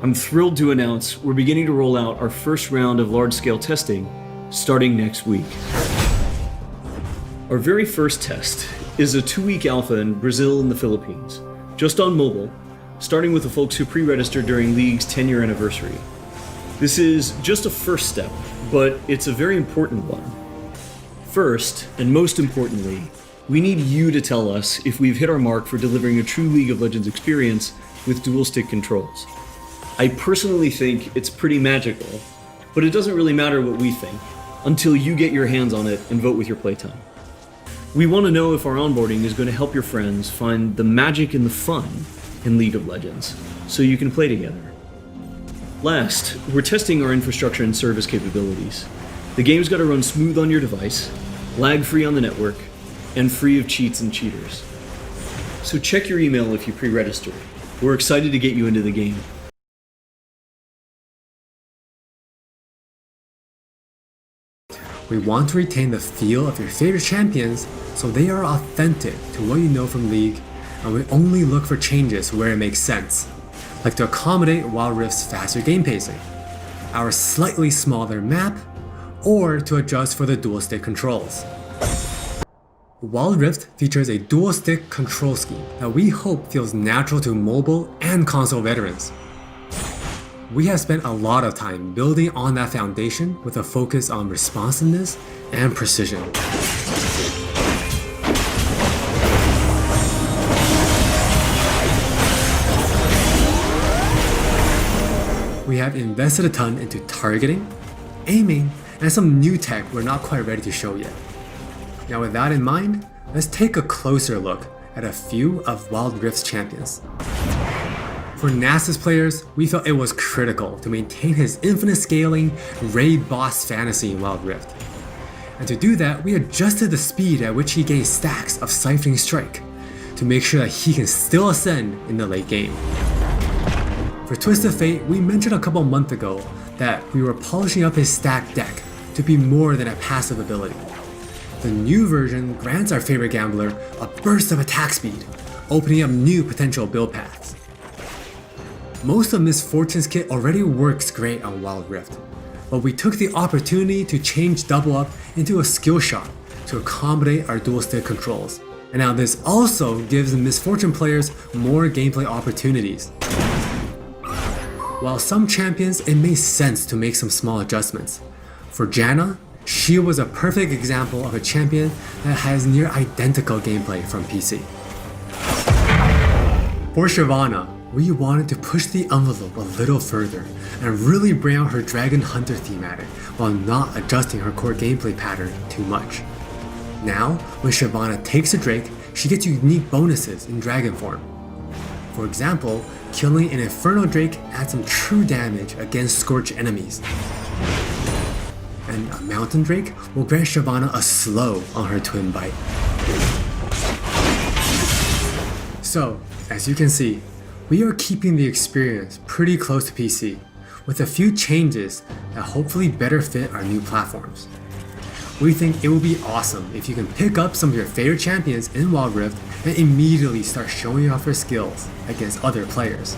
I'm thrilled to announce we're beginning to roll out our first round of large-scale testing starting next week. Our very first test is a 2-week alpha in Brazil and the Philippines, just on mobile, starting with the folks who pre-registered during League's 10-year anniversary. This is just a first step, but it's a very important one. First, and most importantly, we need you to tell us if we've hit our mark for delivering a true League of Legends experience with dual-stick controls. I personally think it's pretty magical, but it doesn't really matter what we think until you get your hands on it and vote with your playtime. We want to know if our onboarding is going to help your friends find the magic and the fun in League of Legends, so you can play together. Last, we're testing our infrastructure and service capabilities. The game's got to run smooth on your device, lag-free on the network, and free of cheats and cheaters. So check your email if you pre-register. We're excited to get you into the game. We want to retain the feel of your favorite champions so they are authentic to what you know from League, and we only look for changes where it makes sense, like to accommodate Wild Rift's faster game pacing, our slightly smaller map, or to adjust for the dual stick controls. Wild Rift features a dual stick control scheme that we hope feels natural to mobile and console veterans. We have spent a lot of time building on that foundation with a focus on responsiveness and precision. We have invested a ton into targeting, aiming, and some new tech we're not quite ready to show yet. Now with that in mind, let's take a closer look at a few of Wild Rift's champions. For Nasus players, we felt it was critical to maintain his infinite scaling raid boss fantasy in Wild Rift. And to do that, we adjusted the speed at which he gains stacks of Siphoning Strike to make sure that he can still ascend in the late game. For Twisted Fate, we mentioned a couple months ago that we were polishing up his stack deck to be more than a passive ability. The new version grants our favorite gambler a burst of attack speed, opening up new potential build paths. Most of Miss Fortune's kit already works great on Wild Rift, but we took the opportunity to change Double Up into a skill shot to accommodate our dual stick controls. And now this also gives Miss Fortune players more gameplay opportunities. While some champions it made sense to make some small adjustments. For Janna, she was a perfect example of a champion that has near identical gameplay from PC. For Shyvana, we wanted to push the envelope a little further and really bring out her Dragon Hunter thematic while not adjusting her core gameplay pattern too much. Now, when Shyvana takes a Drake, she gets unique bonuses in Dragon form. For example, killing an Inferno Drake adds some true damage against Scorch enemies. And a Mountain Drake will grant Shyvana a slow on her Twin Bite. So, as you can see, we are keeping the experience pretty close to PC, with a few changes that hopefully better fit our new platforms. We think it will be awesome if you can pick up some of your favorite champions in Wild Rift and immediately start showing off your skills against other players.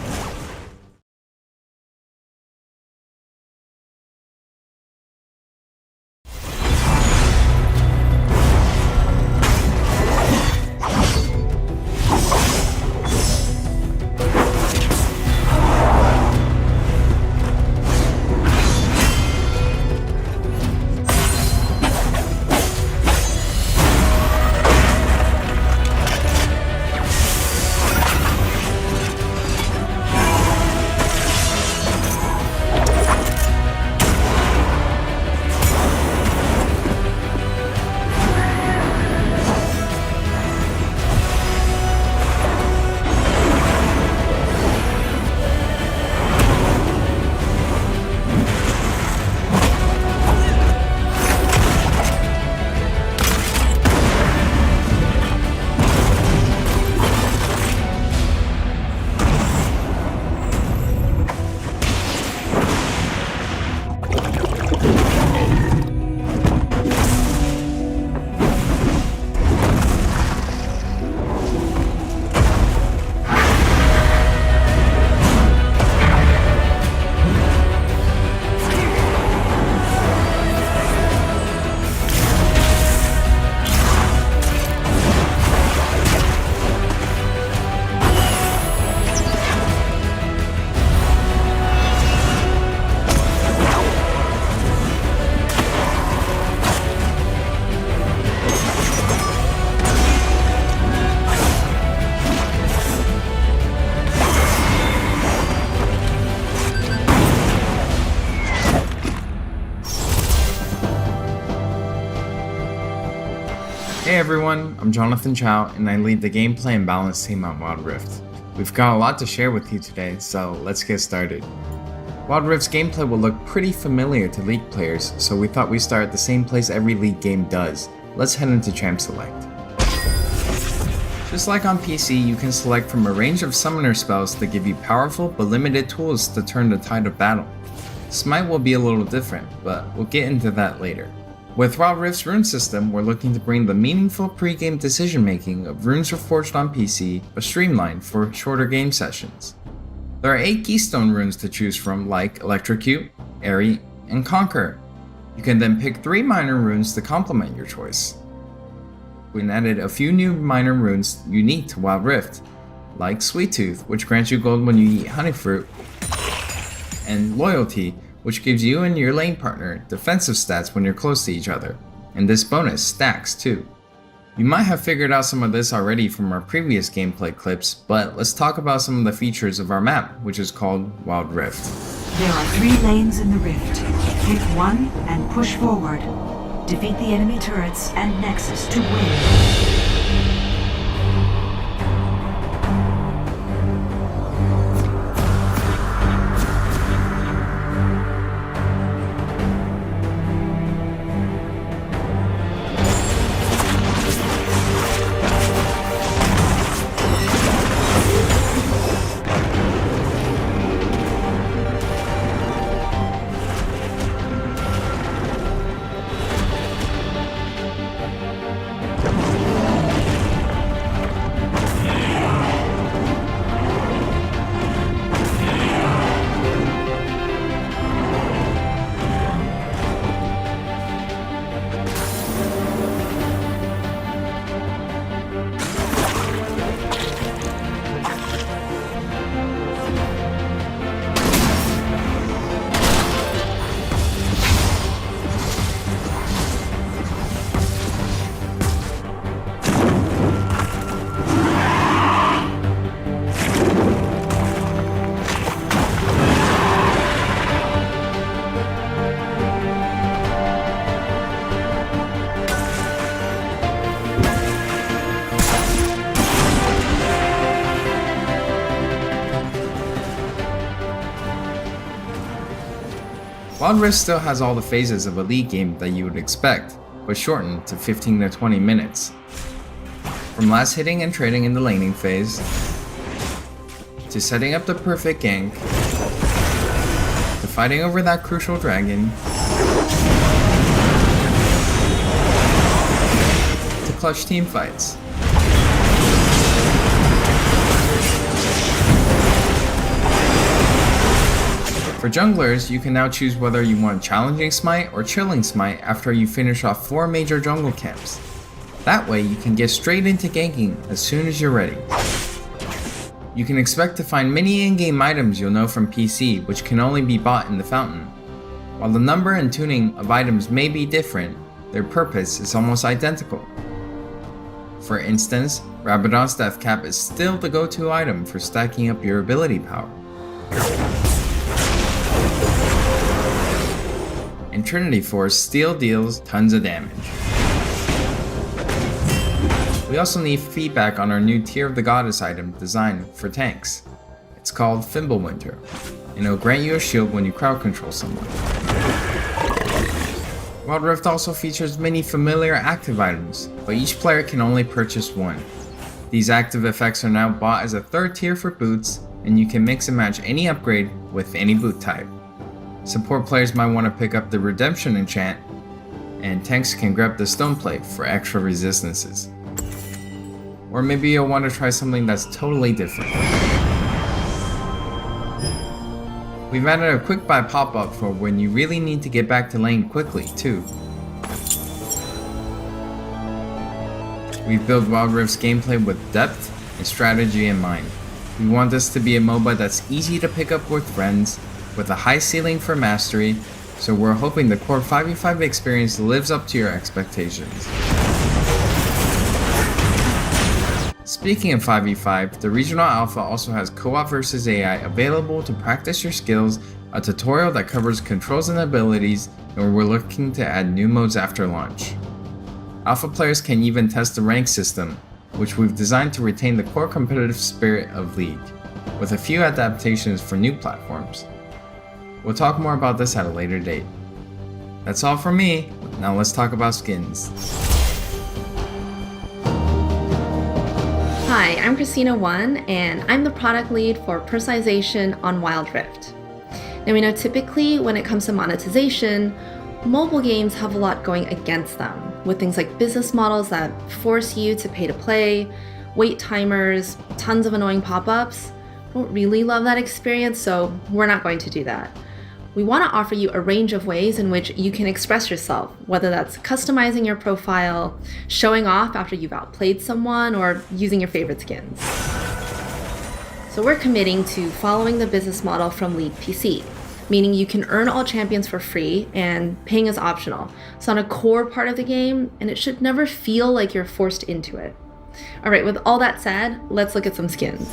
Hey everyone, I'm Jonathan Chow and I lead the gameplay and balance team on Wild Rift. We've got a lot to share with you today, so let's get started. Wild Rift's gameplay will look pretty familiar to League players, so we thought we'd start at the same place every League game does. Let's head into Champ Select. Just like on PC, you can select from a range of summoner spells that give you powerful but limited tools to turn the tide of battle. Smite will be a little different, but we'll get into that later. With Wild Rift's rune system, we're looking to bring the meaningful pre-game decision making of Runes Reforged on PC, but streamlined for shorter game sessions. There are 8 keystone runes to choose from, like Electrocute, Airy, and Conquer. You can then pick 3 minor runes to complement your choice. We added a few new minor runes unique to Wild Rift, like Sweet Tooth, which grants you gold when you eat honey fruit, and Loyalty, which gives you and your lane partner defensive stats when you're close to each other, and this bonus stacks too. You might have figured out some of this already from our previous gameplay clips, but let's talk about some of the features of our map, which is called Wild Rift. There are 3 lanes in the rift. Pick one and push forward. Defeat the enemy turrets and Nexus to win. Wild Rift still has all the phases of a League game that you would expect, but shortened to 15 to 20 minutes. From last hitting and trading in the laning phase, to setting up the perfect gank, to fighting over that crucial dragon, to clutch team fights. For junglers, you can now choose whether you want Challenging Smite or Chilling Smite after you finish off 4 major jungle camps. That way you can get straight into ganking as soon as you're ready. You can expect to find many in-game items you'll know from PC, which can only be bought in the fountain. While the number and tuning of items may be different, their purpose is almost identical. For instance, Rabadon's Death Cap is still the go-to item for stacking up your ability power. And Trinity Force still deals tons of damage. We also need feedback on our new Tear of the Goddess item designed for tanks. It's called Fimbulwinter, and it'll grant you a shield when you crowd control someone. Wild Rift also features many familiar active items, but each player can only purchase one. These active effects are now bought as a 3rd tier for boots, and you can mix and match any upgrade with any boot type. Support players might want to pick up the Redemption enchant, and tanks can grab the Stone Plate for extra resistances. Or maybe you'll want to try something that's totally different. We've added a quick buy pop-up for when you really need to get back to lane quickly too. We've built Wild Rift's gameplay with depth and strategy in mind. We want this to be a MOBA that's easy to pick up with friends, with a high ceiling for mastery, so we're hoping the core 5v5 experience lives up to your expectations. Speaking of 5v5, the Regional Alpha also has Co-op vs AI available to practice your skills, a tutorial that covers controls and abilities, and we're looking to add new modes after launch. Alpha players can even test the rank system, which we've designed to retain the core competitive spirit of League, with a few adaptations for new platforms. We'll talk more about this at a later date. That's all from me, now let's talk about skins. Hi, I'm Christina1, and I'm the product lead for personalization on Wild Rift. Now we know typically when it comes to monetization, mobile games have a lot going against them, with things like business models that force you to pay to play, wait timers, tons of annoying pop-ups. I don't really love that experience, so we're not going to do that. We want to offer you a range of ways in which you can express yourself, whether that's customizing your profile, showing off after you've outplayed someone, or using your favorite skins. So we're committing to following the business model from League PC, meaning you can earn all champions for free and paying is optional. It's not a core part of the game, and it should never feel like you're forced into it. All right, with all that said, let's look at some skins.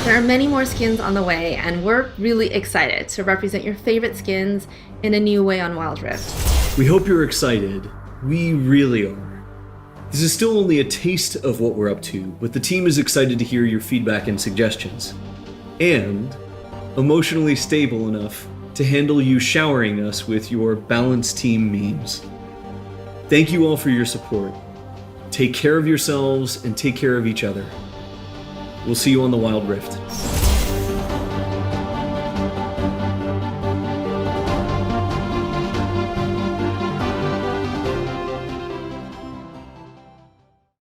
There are many more skins on the way, and we're really excited to represent your favorite skins in a new way on Wild Rift. We hope you're excited. We really are. This is still only a taste of what we're up to, but the team is excited to hear your feedback and suggestions. And emotionally stable enough to handle you showering us with your balanced team memes. Thank you all for your support. Take care of yourselves and take care of each other. We'll see you on the Wild Rift.